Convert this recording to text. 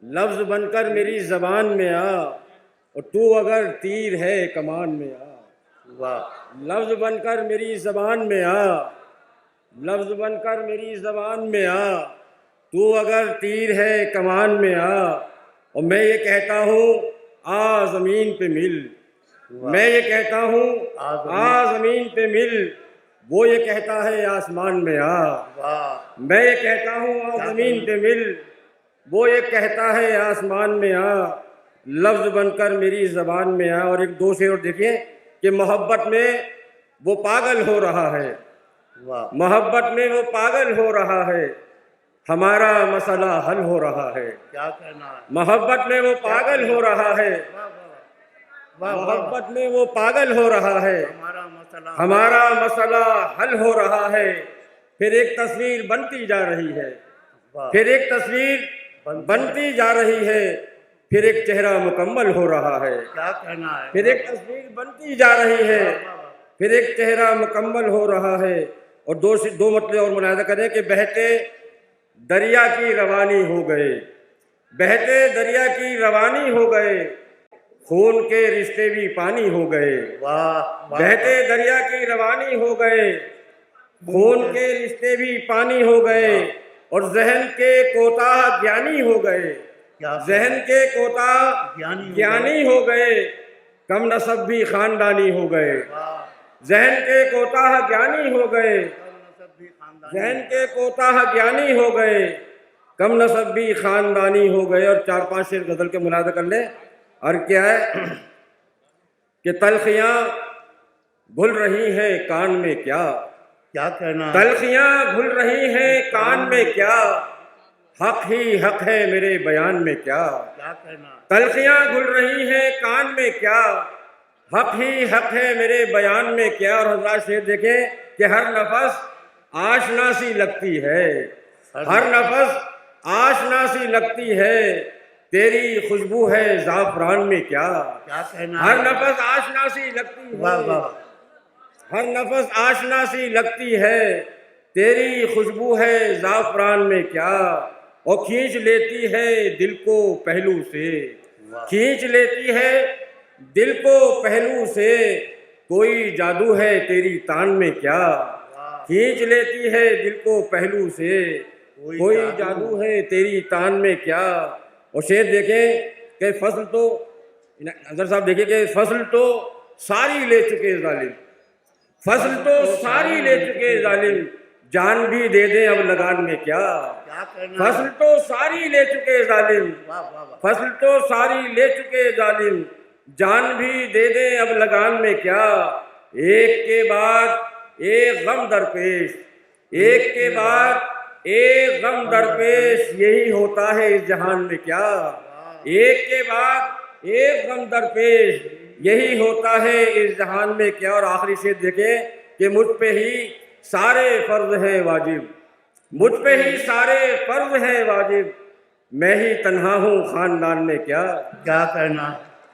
لفظ بن کر میری زبان میں آ، اور تو اگر تیر ہے کمان میں آ۔ واہ لفظ بن کر میری زبان میں آ، لفظ بن کر میری زبان میں آ، تو اگر تیر ہے کمان میں آ، اور میں یہ کہتا ہوں آ زمین پہ مل، میں یہ کہتا ہوں آ زمین پہ مل، وہ یہ کہتا ہے آسمان میں آ۔ واہ میں یہ کہتا ہوں آ زمین پہ مل، وہ یہ کہتا ہے آسمان میں آ، لفظ بن کر میری زبان میں آ۔ اور ایک دو شعر اور دیکھیے کہ محبت میں وہ پاگل ہو رہا ہے، واہ محبت میں وہ پاگل ہو رہا ہے، ہمارا مسئلہ حل ہو رہا ہے۔ کیا کہنا ہے، محبت میں وہ پاگل ہو رہا ہے، واہ واہ واہ واہ، محبت میں وہ پاگل ہو رہا ہے، ہمارا مسئلہ ہمارا مسئلہ حل ہو رہا ہے۔ پھر ایک تصویر بنتی جا رہی ہے، واہ، پھر ایک تصویر بنتی جا رہی ہے، پھر ایک چہرہ مکمل ہو رہا ہے۔ کیا کہنا ہے، پھر ایک تصویر بنتی جا رہی ہے، پھر ایک چہرہ مکمل ہو رہا ہے۔ اور دو مطلب اور ملاحظہ کریں کہ بہتے دریا کی روانی ہو گئے، بہتے دریا کی روانی ہو گئے، خون کے رشتے بھی پانی ہو گئے۔ واہ واہ، بہتے دریا کی روانی ہو گئے، خون کے رشتے بھی پانی ہو گئے، اور ذہن کے کوتاہ گیانی ہو گئے، کیا ذہن کے کوتاہ گیانی ہو گئے، کم نسب بھی خاندانی ہو گئے۔ واہ، ذہن کے کوتاہ گیانی ہو گئے، نسب بھی خاندانی، ذہن کے کوتاہ گیانی ہو گئے، کم نسب بھی خاندانی ہو گئے۔ اور چار پانچ شعر غزل کے ملاحظہ کر لیں۔ اور کیا ہے کہ تلخیاں گھل رہی ہیں کان میں کیا، کیا کہنا ہے، تلخیاں گھل رہی ہیں کان میں کیا، حق ہی حق ہے میرے بیان میں کیا۔ کیا کہنا ہے، تلخیاں گھل رہی ہیں کان میں کیا، حق ہی حق ہے میرے بیان میں کیا۔ اور حضرات شعر دیکھیں کہ ہر نفس آشنا سی لگتی ہے، ہر نفس آشنا سی لگتی ہے، تیری خوشبو ہے زعفران میں کیا۔ کیا کہنا ہر ہے، نفس آشنا سی لگتی واہ ہے، واہ، ہر نفس آشنا سی لگتی ہے، تیری خوشبو ہے زعفران میں کیا۔ اور کھینچ لیتی ہے دل کو پہلو سے، کھینچ لیتی ہے دل کو پہلو سے، کوئی جادو ہے تیری تان میں کیا۔ کھینچ لیتی ہے دل کو پہلو سے، کوئی جادو ہے تیری تان میں کیا۔ اور شعر دیکھیں کہ فصل تو اظہر صاحب دیکھیں کہ فصل تو ساری لے چکے ظالم، فصل تو ساری لے چکے ظالم، جان بھی دے دیں اب لگان میں کیا۔ کیا کہنا ہے، فصل تو ساری لے چکے ظالم، واہ واہ واہ، فصل تو ساری لے چکے ظالم، جان بھی دے دیں اب لگان میں کیا۔ ایک کے بعد ایک غم درپیش، ایک کے بعد ایک غم درپیش، یہی ہوتا ہے اس جہان میں کیا۔ ایک کے بعد ایک غم درپیش، یہی ہوتا ہے اس جہان میں کیا۔ اور آخری شعر دیکھیں کہ مجھ پہ ہی سارے فرض ہیں واجب، مجھ پہ ہی سارے فرض ہیں واجب، میں ہی تنہا ہوں خاندان میں کیا۔ کیا کہنا ہے،